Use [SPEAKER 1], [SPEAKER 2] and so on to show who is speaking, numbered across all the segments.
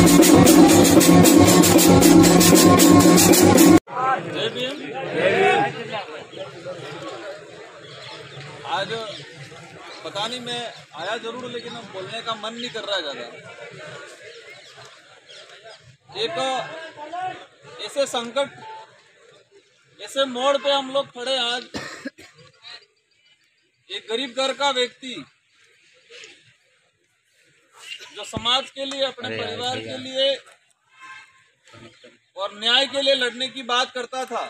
[SPEAKER 1] आज पता नहीं, मैं आया जरूर लेकिन अब बोलने का मन नहीं कर रहा है ज्यादा। एक ऐसे संकट, ऐसे मोड़ पे हम लोग खड़े आज। एक गरीब घर का व्यक्ति जो समाज के लिए, अपने परिवार के लिए और न्याय के लिए लड़ने की बात करता था,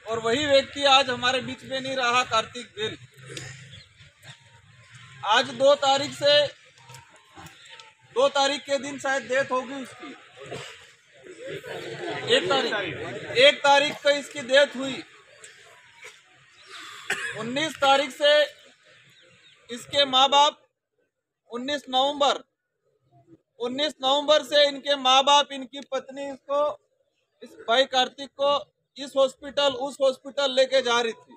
[SPEAKER 1] और वही व्यक्ति आज हमारे बीच में नहीं रहा। कार्तिक भिल आज 2 तारीख के दिन शायद डेथ होगी उसकी। 1 तारीख को इसकी डेथ हुई। 19 तारीख से इसके माँ बाप 19 नवंबर से इनके माँ बाप, इनकी पत्नी इसको, इस भाई कार्तिक को इस हॉस्पिटल उस हॉस्पिटल लेके जा रही थी।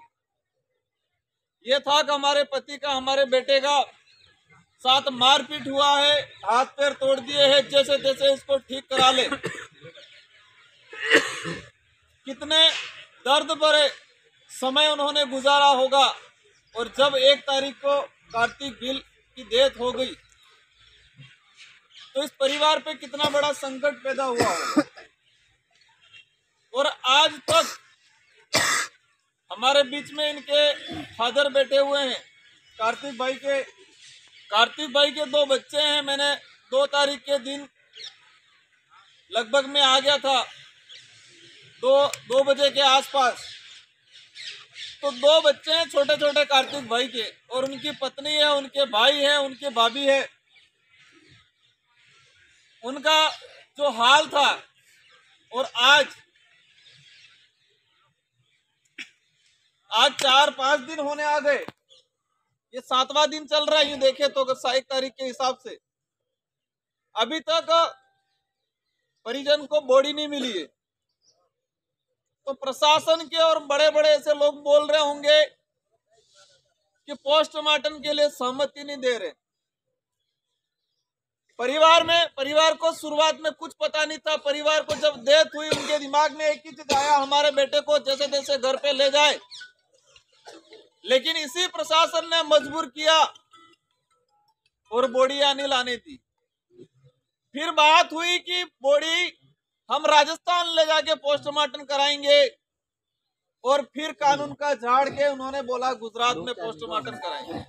[SPEAKER 1] ये था कि हमारे पति का, हमारे बेटे का साथ मारपीट हुआ है, हाथ पैर तोड़ दिए हैं, जैसे तैसे इसको ठीक करा ले। कितने दर्द भरे समय उन्होंने गुजारा होगा। और जब 1 तारीख को कार्तिक भिल की डेथ हो गई तो इस परिवार पे कितना बड़ा संकट पैदा हुआ होगा। और आज तक हमारे बीच में इनके फादर बैठे हुए हैं। कार्तिक भाई के 2 बच्चे हैं। मैंने 2 तारीख के दिन लगभग में आ गया था 2 बजे के आसपास। तो 2 बच्चे हैं छोटे छोटे कार्तिक भाई के, और उनकी पत्नी है, उनके भाई है, उनके भाभी है। उनका जो हाल था, और आज 4-5 दिन होने आ गए। ये 7वां दिन चल रहा है यूं देखे तो 1 तारीख के हिसाब से। अभी तक परिजन को बॉडी नहीं मिली है। तो प्रशासन के और बड़े बड़े ऐसे लोग बोल रहे होंगे कि पोस्टमार्टम के लिए सहमति नहीं दे रहे। परिवार को शुरुआत में कुछ पता नहीं था। परिवार को जब डेथ हुई, उनके दिमाग में एक ही चीज आया, हमारे बेटे को जैसे तैसे घर पे ले जाए। लेकिन इसी प्रशासन ने मजबूर किया और बॉडी नहीं लाने दी। फिर बात हुई कि बॉडी हम राजस्थान ले जाके पोस्टमार्टम कराएंगे, और फिर कानून का झाड़ के उन्होंने बोला गुजरात में पोस्टमार्टम कराएंगे।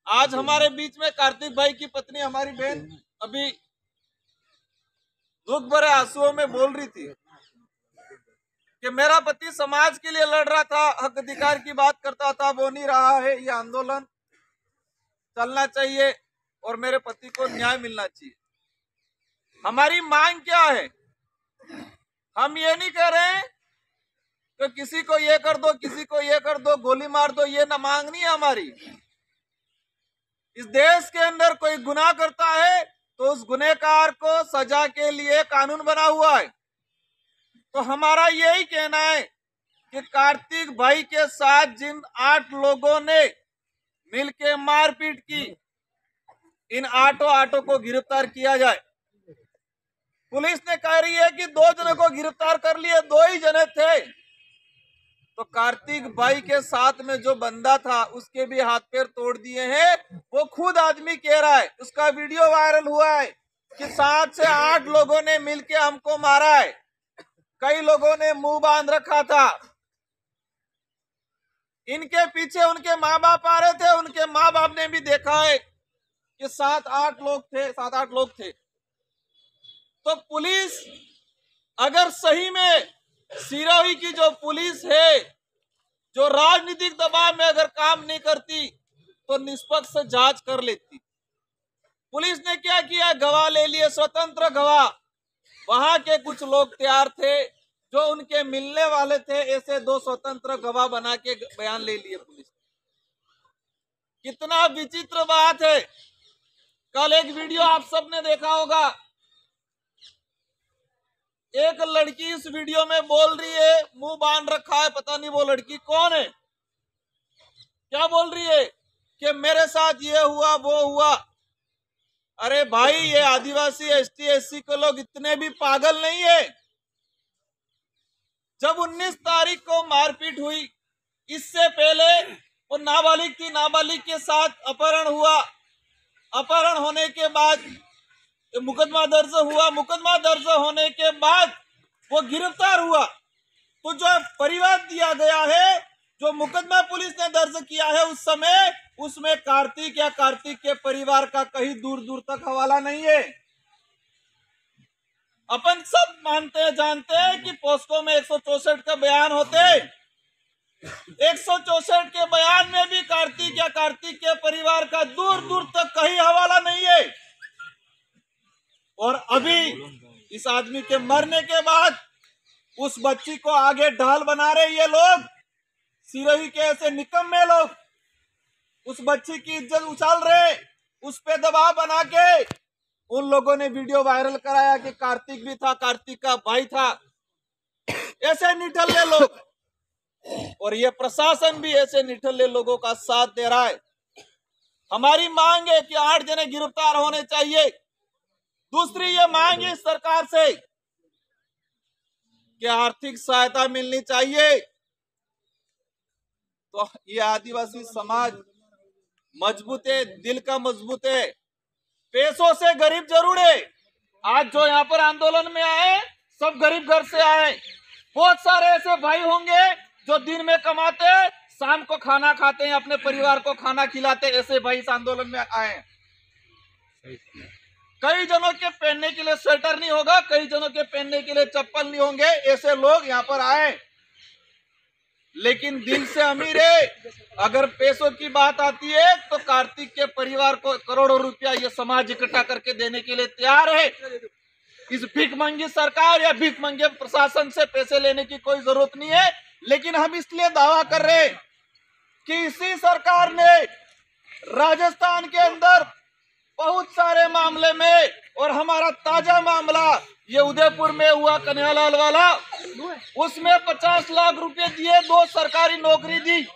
[SPEAKER 1] आज हमारे बीच में कार्तिक भाई की पत्नी, हमारी बहन, अभी दुख भरे आंसुओं में बोल रही थी कि मेरा पति समाज के लिए लड़ रहा था, हक अधिकार की बात करता था, वो नहीं रहा है। ये आंदोलन चलना चाहिए और मेरे पति को न्याय मिलना चाहिए। हमारी मांग क्या है? हम ये नहीं कह रहे हैं कि किसी को ये कर दो, किसी को ये कर दो, गोली मार दो, ये ना मांग नहीं है हमारी। इस देश के अंदर कोई गुनाह करता है तो उस गुनहगार को सजा के लिए कानून बना हुआ है। तो हमारा यही कहना है कि कार्तिक भाई के साथ जिन 8 लोगों ने मिलके मारपीट की, इन 8 को गिरफ्तार किया जाए। पुलिस ने कह रही है कि 2 जनों को गिरफ्तार कर लिए, 2 ही जने थे। तो कार्तिक भाई के साथ में जो बंदा था उसके भी हाथ पैर तोड़ दिए हैं। वो खुद आदमी कह रहा है, उसका वीडियो वायरल हुआ है कि 7 से 8 लोगों ने मिलके हमको मारा है। कई लोगों ने मुंह बांध रखा था। इनके पीछे उनके माँ बाप आ रहे थे। उनके माँ बाप ने भी देखा है कि 7-8 लोग थे। तो पुलिस अगर सही में सिरोही की जो पुलिस है, जो राजनीतिक दबाव में अगर काम नहीं करती तो निष्पक्ष जांच कर लेती। पुलिस ने क्या किया? गवाह ले लिए, स्वतंत्र गवाह। वहां के कुछ लोग तैयार थे जो उनके मिलने वाले थे, ऐसे 2 स्वतंत्र गवाह बना के बयान ले लिए पुलिस। कितना विचित्र बात है। कल एक वीडियो आप सबने देखा होगा, एक लड़की इस वीडियो में बोल रही है, मुंह बांध रखा है, पता नहीं वो लड़की कौन है। क्या बोल रही है कि मेरे साथ ये हुआ वो हुआ। अरे भाई, ये आदिवासी एसटी एससी के लोग इतने भी पागल नहीं है। जब 19 तारीख को मारपीट हुई, इससे पहले वो नाबालिग थी, नाबालिग के साथ अपहरण हुआ। अपहरण होने के बाद मुकदमा दर्ज हुआ। मुकदमा दर्ज होने के बाद वो गिरफ्तार हुआ। तो जो परिवार दिया गया है, जो मुकदमा पुलिस ने दर्ज किया है उस समय, उसमें कार्तिक या कार्तिक के परिवार का कहीं दूर दूर तक हवाला नहीं है। अपन सब मानते हैं, जानते हैं कि पोस्को में 164 का बयान होते। 164 के बयान में भी कार्तिक या कार्तिक के परिवार का दूर दूर तक कहीं हवाला नहीं है। और अभी इस आदमी के मरने के बाद उस बच्ची को आगे ढाल बना रहे ये लोग, सिरोही के ऐसे निकम्मे लोग उस बच्ची की इज्जत उछाल रहे, उस पे दबाव बना के उन लोगों ने वीडियो वायरल कराया कि कार्तिक भी था, कार्तिक का भाई था। ऐसे निठल्ले लोग, और ये प्रशासन भी ऐसे निठल्ले लोगों का साथ दे रहा है। हमारी मांग है कि 8 जने गिरफ्तार होने चाहिए। दूसरी ये मांग है सरकार से कि आर्थिक सहायता मिलनी चाहिए। तो ये आदिवासी समाज मजबूत है, दिल का मजबूत है। पैसों से गरीब जरूर है। आज जो यहाँ पर आंदोलन में आए सब गरीब घर से आए। बहुत सारे ऐसे भाई होंगे जो दिन में कमाते, शाम को खाना खाते हैं, अपने परिवार को खाना खिलाते। ऐसे भाई इस आंदोलन में आए। कई जनों के पहनने के लिए स्वेटर नहीं होगा, कई जनों के पहनने के लिए चप्पल नहीं होंगे। ऐसे लोग यहाँ पर आए, लेकिन दिल से अमीर है। अगर पैसों की बात आती है तो कार्तिक के परिवार को करोड़ों रुपया ये समाज इकट्ठा करके देने के लिए तैयार है। इस भीखमंगी सरकार या भीखमंगे प्रशासन से पैसे लेने की कोई जरूरत नहीं है। लेकिन हम इसलिए दावा कर रहे हैं कि इसी सरकार ने राजस्थान के अंदर बहुत सारे मामले में, और हमारा ताजा मामला ये उदयपुर में हुआ कन्हैयालाल वाला, उसमें 50 लाख रुपए दिए, 2 सरकारी नौकरी दी।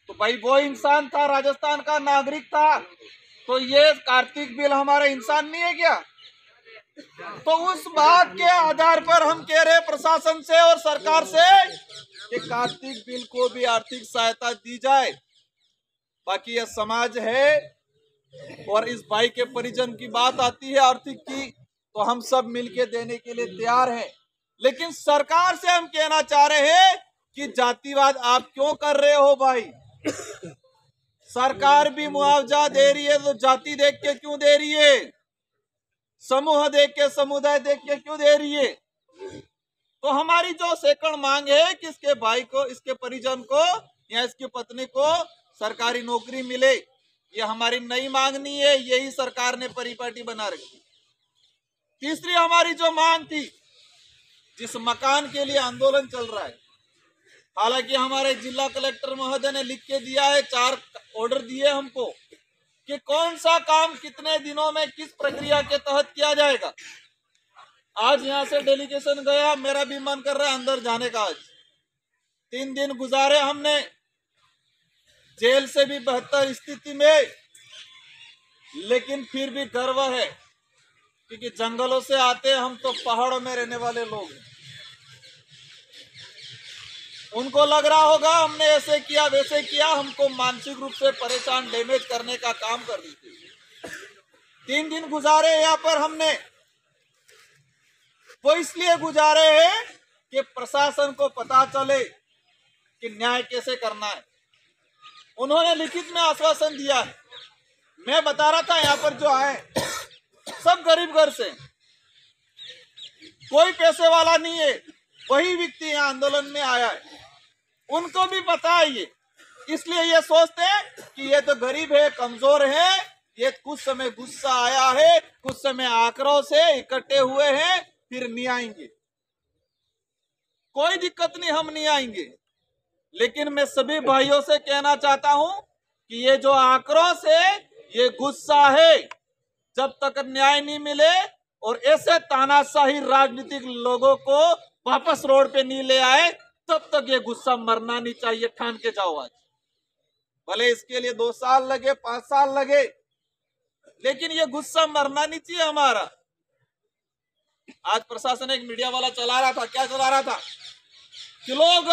[SPEAKER 1] तो भाई वो इंसान था, राजस्थान का नागरिक था। तो ये कार्तिक बिल हमारा इंसान नहीं है क्या? तो उस बात के आधार पर हम कह रहे प्रशासन से और सरकार से कि कार्तिक बिल को भी आर्थिक सहायता दी जाए। बाकी यह समाज है, और इस भाई के परिजन की बात आती है आर्थिक की, तो हम सब मिलके देने के लिए तैयार हैं। लेकिन सरकार से हम कहना चाह रहे हैं कि जातिवाद आप क्यों कर रहे हो भाई? सरकार भी मुआवजा दे रही है तो जाति देख के क्यों दे रही है? समूह देख के, समुदाय देख के क्यों दे रही है? तो हमारी जो सेकंड मांग है कि इसके भाई को, इसके परिजन को या इसकी पत्नी को सरकारी नौकरी मिले, ये हमारी नई मांग नहीं है, यही सरकार ने परिपाटी बना रखी। तीसरी हमारी जो मांग थी, जिस मकान के लिए आंदोलन चल रहा है, हालांकि हमारे जिला कलेक्टर महोदय ने लिख के दिया है, 4 ऑर्डर दिए हमको कि कौन सा काम कितने दिनों में किस प्रक्रिया के तहत किया जाएगा। आज यहाँ से डेलीगेशन गया, मेरा भी मन कर रहा है अंदर जाने का। आज 3 दिन गुजारे हमने जेल से भी बेहतर स्थिति में, लेकिन फिर भी गर्व है क्योंकि जंगलों से आते हम तो पहाड़ों में रहने वाले लोग हैं। उनको लग रहा होगा हमने ऐसे किया वैसे किया, हमको मानसिक रूप से परेशान, डैमेज करने का काम कर दी। 3 दिन गुजारे यहाँ पर हमने, वो इसलिए गुजारे हैं कि प्रशासन को पता चले कि न्याय कैसे करना है। उन्होंने लिखित में आश्वासन दिया है। मैं बता रहा था यहाँ पर जो आए सब गरीब घर से, कोई पैसे वाला नहीं है। वही व्यक्ति यहाँ आंदोलन में आया है, उनको भी पता है ये, इसलिए ये सोचते हैं कि ये तो गरीब है, कमजोर है, ये कुछ समय गुस्सा आया है, कुछ समय आक्रोश से इकट्ठे हुए हैं, फिर नहीं आएंगे। कोई दिक्कत नहीं, हम नहीं आएंगे। लेकिन मैं सभी भाइयों से कहना चाहता हूं कि ये जो आक्रोश है, ये गुस्सा है। जब तक न्याय नहीं मिले और ऐसे तानाशाही राजनीतिक लोगों को वापस रोड पे नहीं ले आए, तब तक ये गुस्सा मरना नहीं चाहिए। ठान के जाओ आज, भले इसके लिए 2 साल लगे, 5 साल लगे, लेकिन ये गुस्सा मरना नहीं चाहिए हमारा। आज प्रशासन एक मीडिया वाला चला रहा था, क्या चला रहा था कि लोग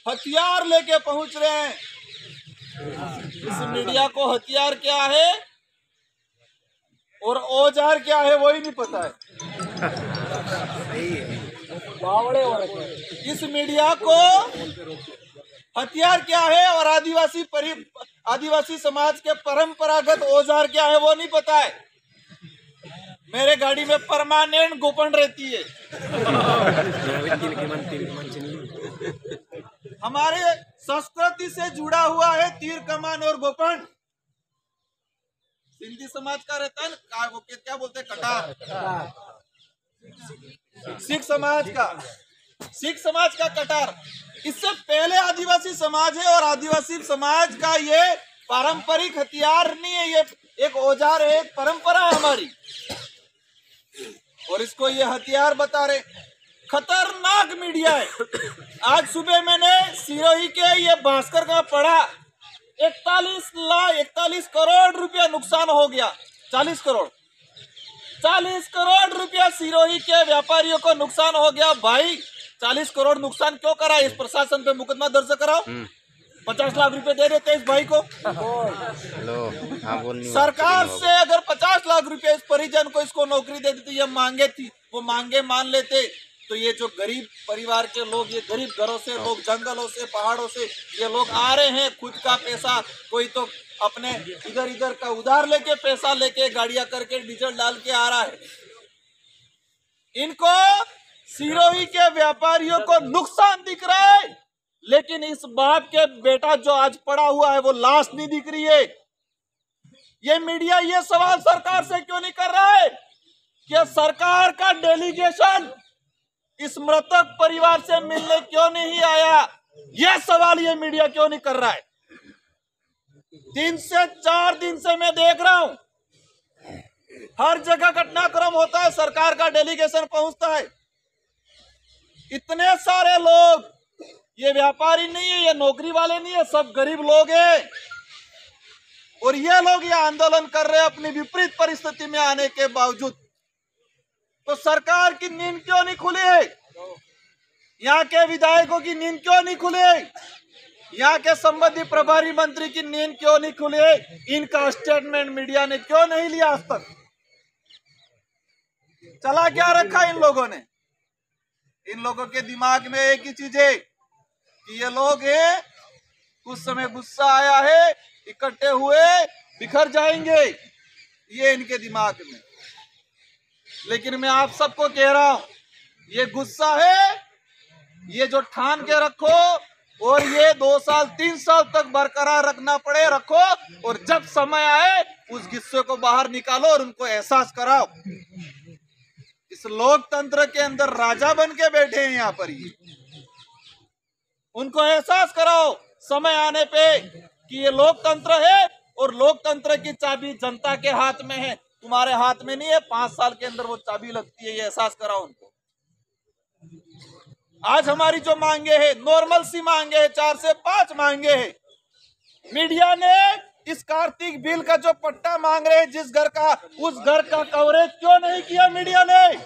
[SPEAKER 1] हथियार लेके पहुंच रहे हैं। इस मीडिया को हथियार क्या है और औजार क्या है वही नहीं पता है। इस मीडिया को हथियार क्या है और आदिवासी समाज के परंपरागत औजार क्या है वो नहीं पता है। मेरे गाड़ी में परमानेंट गोपन रहती है। हमारे संस्कृति से जुड़ा हुआ है तीर कमान और गोपन। सिंधी समाज का रहता है ना, वो क्या बोलते हैं, कटार। सिख समाज का कटार। इससे पहले आदिवासी समाज है और आदिवासी समाज का ये पारंपरिक हथियार नहीं है, ये एक औजार है, एक परंपरा है हमारी, और इसको ये हथियार बता रहे। खतरनाक मीडिया है। आज सुबह मैंने सिरोही के ये भास्कर का पढ़ा, 41 करोड़ रुपया नुकसान हो गया। 40 करोड़ रुपया सिरोही के व्यापारियों को नुकसान हो गया। भाई 40 करोड़ नुकसान क्यों करा? इस प्रशासन पे मुकदमा दर्ज कराओ, 50 लाख रुपए दे देते इस भाई को। सरकार से अगर 50 लाख रुपए इस परिजन को, इसको नौकरी दे देती, ये मांगे थी, वो मांगे मान लेते, तो ये जो गरीब परिवार के लोग, ये गरीब घरों से लोग, जंगलों से, पहाड़ों से ये लोग आ रहे हैं, खुद का पैसा, कोई तो अपने इधर का उधार लेके, पैसा लेके, गाड़ियां करके, डीजल डाल के आ रहा है। इनको सिरोही के व्यापारियों को नुकसान दिख रहा है, लेकिन इस बाप के बेटा जो आज पड़ा हुआ है वो लाश नहीं दिख रही है। ये मीडिया ये सवाल सरकार से क्यों नहीं कर रहा है कि सरकार का डेलीगेशन इस मृतक परिवार से मिलने क्यों नहीं आया? यह सवाल ये मीडिया क्यों नहीं कर रहा है? 3 से 4 दिन से मैं देख रहा हूं, हर जगह घटनाक्रम होता है, सरकार का डेलीगेशन पहुंचता है। इतने सारे लोग, ये व्यापारी नहीं है, ये नौकरी वाले नहीं है, सब गरीब लोग हैं, और ये लोग ये आंदोलन कर रहे हैं अपनी विपरीत परिस्थिति में आने के बावजूद। तो सरकार की नींद क्यों नहीं खुली है? यहाँ के विधायकों की नींद क्यों नहीं खुली है? यहाँ के संबंधित प्रभारी मंत्री की नींद क्यों नहीं खुली है? इनका स्टेटमेंट मीडिया ने क्यों नहीं लिया आज तक? चला क्या रखा इन लोगों ने? इन लोगों के दिमाग में एक ही चीज है कि ये लोग हैं, कुछ समय गुस्सा आया है, इकट्ठे हुए बिखर जाएंगे, ये इनके दिमाग में। लेकिन मैं आप सबको कह रहा हूं, ये गुस्सा है, ये जो ठान के रखो, और ये 2 साल 3 साल तक बरकरार रखना पड़े रखो, और जब समय आए उस गुस्से को बाहर निकालो और उनको एहसास कराओ। इस लोकतंत्र के अंदर राजा बन के बैठे हैं यहाँ पर, ये उनको एहसास कराओ समय आने पे कि ये लोकतंत्र है, और लोकतंत्र की चाबी जनता के हाथ में है, तुम्हारे हाथ में नहीं है। 5 साल के अंदर वो चाबी लगती है, ये एहसास कराओ उनको। आज हमारी जो मांगे हैं, नॉर्मल सी मांगे हैं, 4 से 5 मांगे हैं। मीडिया ने इस कार्तिक बिल का जो पट्टा मांग रहे हैं जिस घर का, उस घर का कवरेज क्यों नहीं किया मीडिया ने?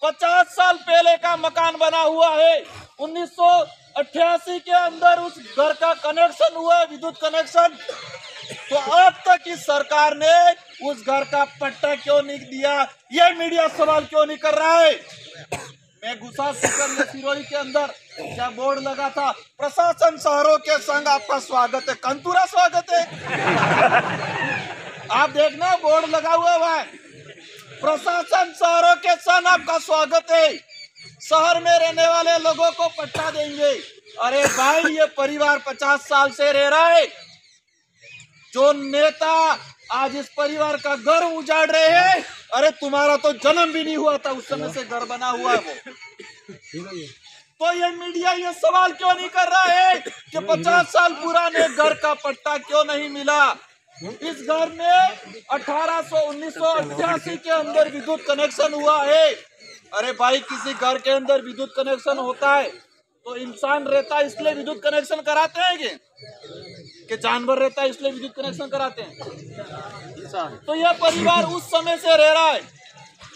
[SPEAKER 1] 50 साल पहले का मकान बना हुआ है, 1988 के अंदर उस घर का कनेक्शन हुआ है, विद्युत कनेक्शन, तो अब तक इस सरकार ने उस घर का पट्टा क्यों नहीं दिया? ये मीडिया सवाल क्यों नहीं कर रहा है? मैं गुस्सा सीकर सिरोही के अंदर क्या बोर्ड लगा था, प्रशासन शहरों के संग आपका स्वागत है, कंतूरा स्वागत है। आप देखना बोर्ड लगा हुआ है, प्रशासन शहरों के संग आपका स्वागत है, शहर में रहने वाले लोगों को पट्टा देंगे। अरे भाई, ये परिवार 50 साल से रह रहा है, जो नेता आज इस परिवार का घर उजाड़ रहे हैं, अरे तुम्हारा तो जन्म भी नहीं हुआ था उस समय से घर बना हुआ है वो। तो ये मीडिया ये सवाल क्यों नहीं कर रहा है कि 50 साल पुराने घर का पट्टा क्यों नहीं मिला? इस घर में 1988 के अंदर विद्युत कनेक्शन हुआ है। अरे भाई, किसी घर के अंदर विद्युत कनेक्शन होता है तो इंसान रहता है इसलिए विद्युत कनेक्शन कराते हैं कि जानवर रहता है इसलिए विद्युत कनेक्शन कराते हैं? तो यह परिवार उस समय से रह रहा है,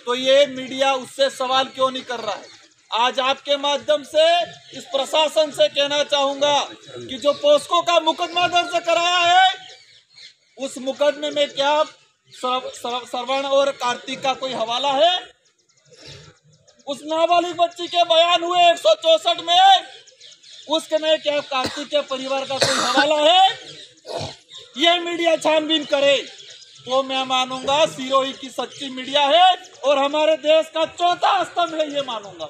[SPEAKER 1] तो ये मीडिया उससे सवाल क्यों नहीं कर रहा है? आज आपके माध्यम से इस प्रशासन से कहना चाहूंगा कि जो पोस्को का मुकदमा दर्ज कराया है, उस मुकदमे में क्या श्रवण और कार्तिक का कोई हवाला है? उस नाबालिग बच्ची के बयान हुए 164 में, उसके में क्या कार्तिक के परिवार का कोई हवाला है? ये मीडिया छानबीन करे तो मैं मानूंगा सिरोही की सच्ची मीडिया है और हमारे देश का चौथा स्तंभ है, ये मानूंगा।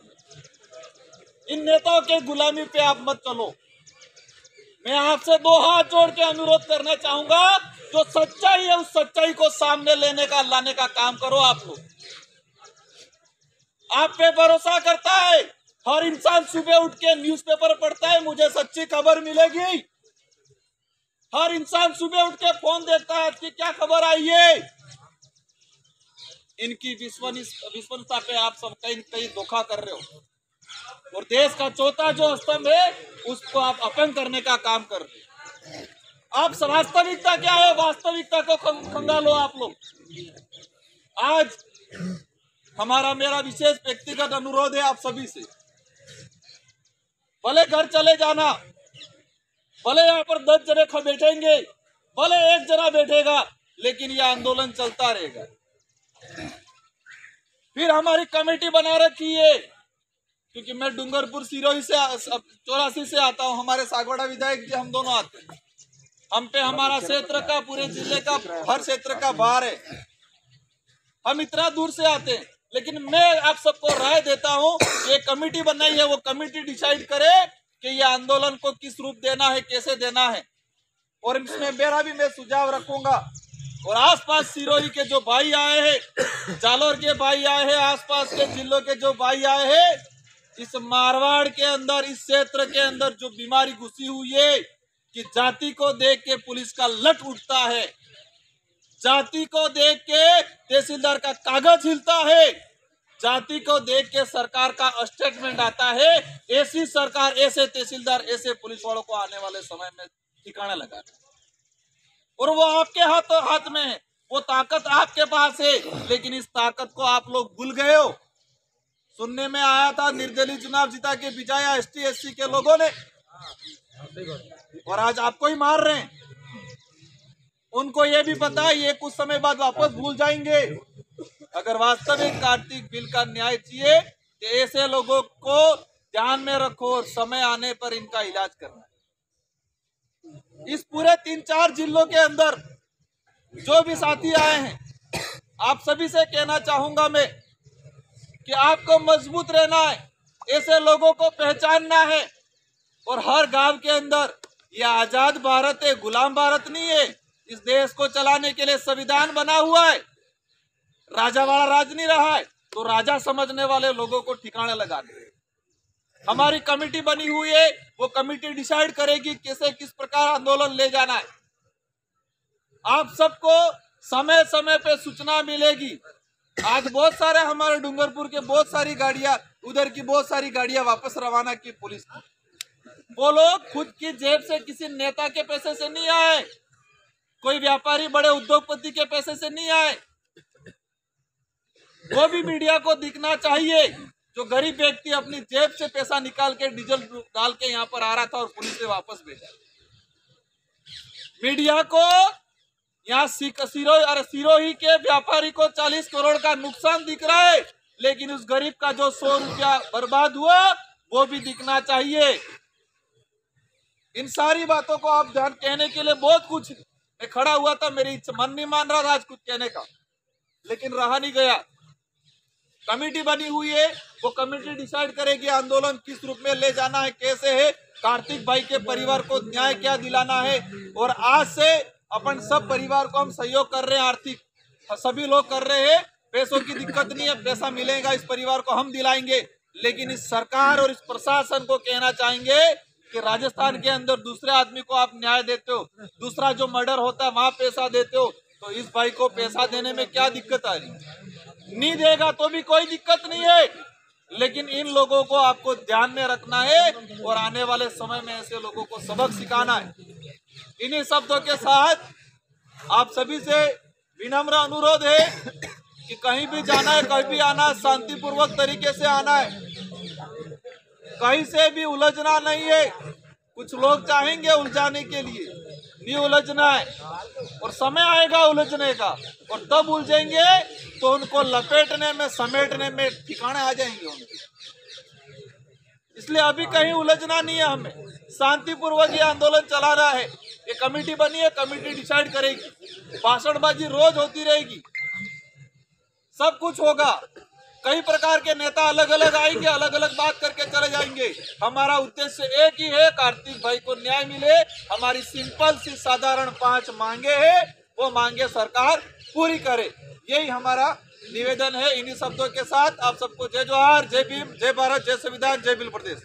[SPEAKER 1] इन नेताओं के गुलामी पे आप मत चलो। मैं आपसे दो हाथ जोड़ के अनुरोध करना चाहूंगा, जो सच्चाई है उस सच्चाई को सामने लाने का काम करो। आप लोग आप पे भरोसा करता है, हर इंसान सुबह उठ के न्यूज़पेपर पढ़ता है, मुझे सच्ची खबर मिलेगी। हर इंसान सुबह उठ के फोन देखता है कि क्या खबर आई है। इनकी विश्वसनीयता पे आप सब कहीं धोखा कर रहे हो और देश का चौथा जो स्तंभ है उसको आप अपंग करने का काम कर रहे हो। आप वास्तविकता क्या है, वास्तविकता को खंगालो आप लोग। आज मेरा विशेष व्यक्तिगत अनुरोध है आप सभी से, भले घर चले जाना, भले यहाँ पर 10 जने बैठेंगे, भले 1 जना बैठेगा, लेकिन यह आंदोलन चलता रहेगा। फिर हमारी कमेटी बना रखी है, क्योंकि मैं डूंगरपुर सिरोही से 84 से आता हूँ, हमारे सागवाड़ा विधायक जी हम दोनों आते हैं। हम पे हमारा क्षेत्र का, पूरे जिले का, हर क्षेत्र का भार है। हम इतना दूर से आते हैं, लेकिन मैं आप सबको राय देता हूँ, ये कमेटी बनाई है, वो कमेटी डिसाइड करे कि ये आंदोलन को किस रूप देना है, कैसे देना है। और इसमें मेरा भी मैं सुझाव रखूंगा। और आसपास सिरोही के जो भाई आए हैं, जालोर के भाई आए हैं, आसपास के जिलों के जो भाई आए हैं, इस मारवाड़ के अंदर, इस क्षेत्र के अंदर जो बीमारी घुसी हुई है कि जाति को देख के पुलिस का लट उठता है, जाति को देख के तहसीलदार का कागज हिलता है, जाति को देख के सरकार का स्टेटमेंट आता है। ऐसी सरकार, ऐसे तहसीलदार, ऐसे पुलिस वालों को आने वाले समय में ठिकाना लगा, और वो आपके हाथ में है, वो ताकत आपके पास है, लेकिन इस ताकत को आप लोग भूल गए हो। सुनने में आया था निर्दलीय चुनाव जीता के बिजाया ST SC के लोगों ने, और आज आपको ही मार रहे हैं। उनको ये भी पता है ये कुछ समय बाद वापस भूल जाएंगे। अगर वास्तविक कार्तिक बिल का न्याय चाहिए तो ऐसे लोगों को ध्यान में रखो और समय आने पर इनका इलाज करना है। इस पूरे 3-4 जिलों के अंदर जो भी साथी आए हैं, आप सभी से कहना चाहूंगा मैं कि आपको मजबूत रहना है, ऐसे लोगों को पहचानना है। और हर गांव के अंदर ये आजाद भारत है, गुलाम भारत नहीं है। इस देश को चलाने के लिए संविधान बना हुआ है, राजा वाला राज नहीं रहा है, तो राजा समझने वाले लोगों को ठिकाने लगाने। हमारी कमेटी बनी हुई है, वो कमेटी डिसाइड करेगी कैसे किस प्रकार आंदोलन ले जाना है। आप सबको समय समय पे सूचना मिलेगी। आज बहुत सारे हमारे डूंगरपुर के बहुत सारी गाड़ियां, उधर की बहुत सारी गाड़ियां वापस रवाना की पुलिस ने। वो लोग खुद की जेब से, किसी नेता के पैसे से नहीं आए, कोई व्यापारी बड़े उद्योगपति के पैसे से नहीं आए। वो भी मीडिया को दिखना चाहिए, जो गरीब व्यक्ति अपनी जेब से पैसा निकाल के डीजल डाल के यहाँ पर आ रहा था और पुलिस ने वापस भेजा। मीडिया को यहाँ सिरोही के व्यापारी को 40 करोड़ का नुकसान दिख रहा है, लेकिन उस गरीब का जो 100 रुपया बर्बाद हुआ वो भी दिखना चाहिए। इन सारी बातों को आप ध्यान कहने के लिए बहुत कुछ, मैं खड़ा हुआ था, मेरी मन नहीं मान रहा था आज कुछ कहने का, लेकिन रहा नहीं गया। कमेटी बनी हुई है, वो कमेटी डिसाइड करेगी आंदोलन किस रूप में ले जाना है, कैसे है, कार्तिक भाई के परिवार को न्याय क्या दिलाना है। और आज से अपन सब परिवार को हम सहयोग कर रहे हैं, आर्थिक सभी लोग कर रहे हैं। पैसों की दिक्कत नहीं है, पैसा मिलेगा, इस परिवार को हम दिलाएंगे। लेकिन इस सरकार और इस प्रशासन को कहना चाहेंगे कि राजस्थान के अंदर दूसरे आदमी को आप न्याय देते हो, दूसरा जो मर्डर होता है वहां पैसा देते हो, तो इस भाई को पैसा देने में क्या दिक्कत आ रही है? नहीं देगा तो भी कोई दिक्कत नहीं है, लेकिन इन लोगों को आपको ध्यान में रखना है और आने वाले समय में ऐसे लोगों को सबक सिखाना है। इन्हीं शब्दों के साथ आप सभी से विनम्र अनुरोध है कि कहीं भी जाना है, कहीं भी आना है, शांतिपूर्वक तरीके से आना है, कहीं से भी उलझना नहीं है। कुछ लोग चाहेंगे उलझाने के लिए, नहीं उलझना है, और समय आएगा उलझने का, और तब उलझेंगे तो उनको लपेटने में, समेटने में ठिकाने आ जाएंगे उनके। इसलिए अभी कहीं उलझना नहीं है, हमें शांतिपूर्वक ये आंदोलन चलाना है। ये कमेटी बनी है, कमेटी डिसाइड करेगी, भाषणबाजी रोज होती रहेगी, सब कुछ होगा। कई प्रकार के नेता अलग अलग आएंगे, अलग अलग बात करके चले जाएंगे। हमारा उद्देश्य एक ही है, कार्तिक भाई को न्याय मिले। हमारी सिंपल सी साधारण 5 मांगे हैं, वो मांगे सरकार पूरी करे, यही हमारा निवेदन है। इन्हीं शब्दों के साथ आप सबको जय जोहार, जय भीम, जय भारत, जय संविधान, जय बिल प्रदेश।